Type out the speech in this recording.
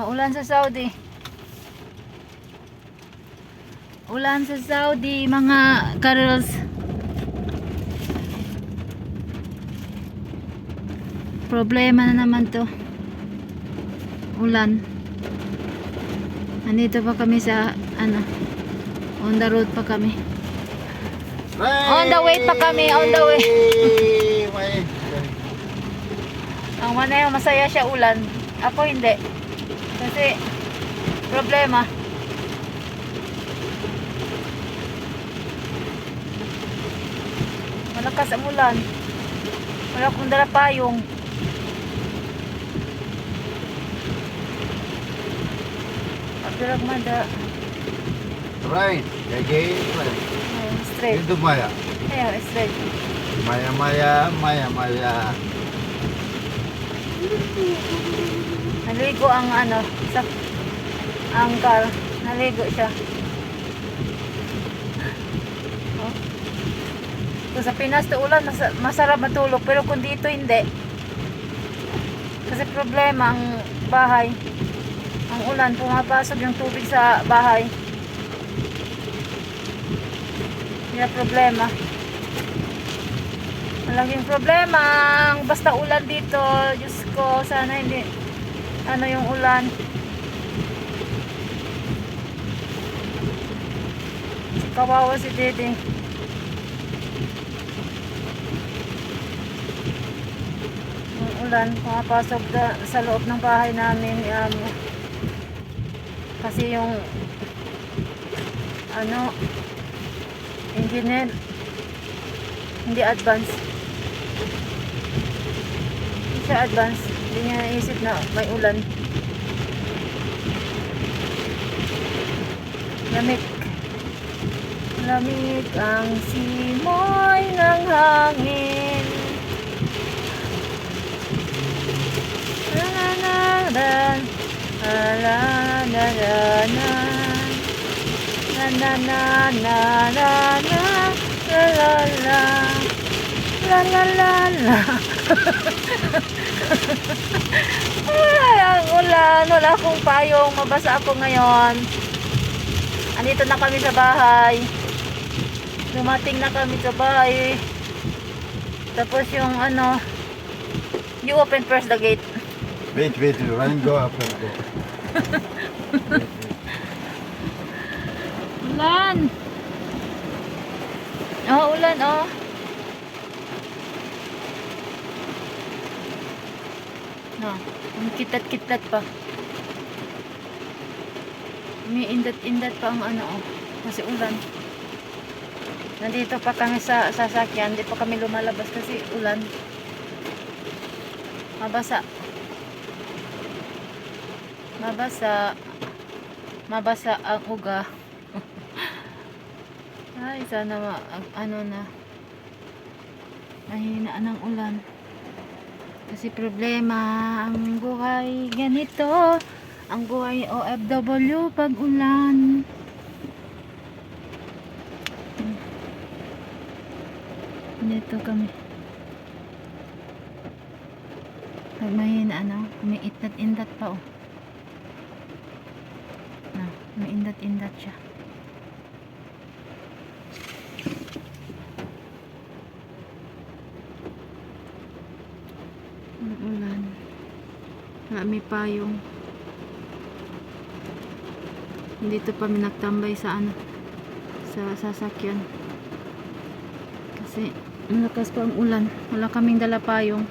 Ulan sa Saudi. Ulan sa Saudi, mga carols. Problema na naman to. Ulan. Nandito pa kami sa on the road pa kami. On the way pa kami, on the way. Ang Manayaw masaya siya ulan. Ako hindi. Kasi problema. Malakas ang ulan. Wala akong dala payong. Mada. Right, again, Straight. Itu Maya. Ayan, straight. Maya. Naligo ang sa ang car. Naligo siya. Oh. Kung sa Pinas to ulan, masarap matulog. Pero kung dito hindi. Kasi problema ang bahay. Ang ulan, pumapasok yung tubig sa bahay. Yan problema. Malaking problema. Basta ulan dito. Diyos ko, sana hindi yung ulan. Kawawa si Dede. Yung ulan, pumapasok sa loob ng bahay namin. Kasi yung engineer hindi advance. Hindi siya advance. Hindi niya naisip na may ulan. Lamig ang simoy ng hangin. Ay, ang ulan. Wala akong payong. Mabasa ako ngayon. Andito na kami sa bahay. Dumating na kami sa bahay. Tapos yung you open first the gate. Wait, run, go up and go. Ulan. Ulan, ang kitat-kitat pa. May indat-indat pa ang kasi ulan. Nandito pa kami sa sasakyan, hindi pa kami lumalabas kasi ulan. Mabasa ang uga. Ay, sana mahina ng ulan. Kasi problema ang buhay ganito. Ang buhay OFW pag ulan. Dito kami. Pag mahina may indat pa may indat siya. Ulan. May payong. Dito pa nagtambay sa sasakyan. Kasi malakas pa ang ulan. Wala kaming dala payong.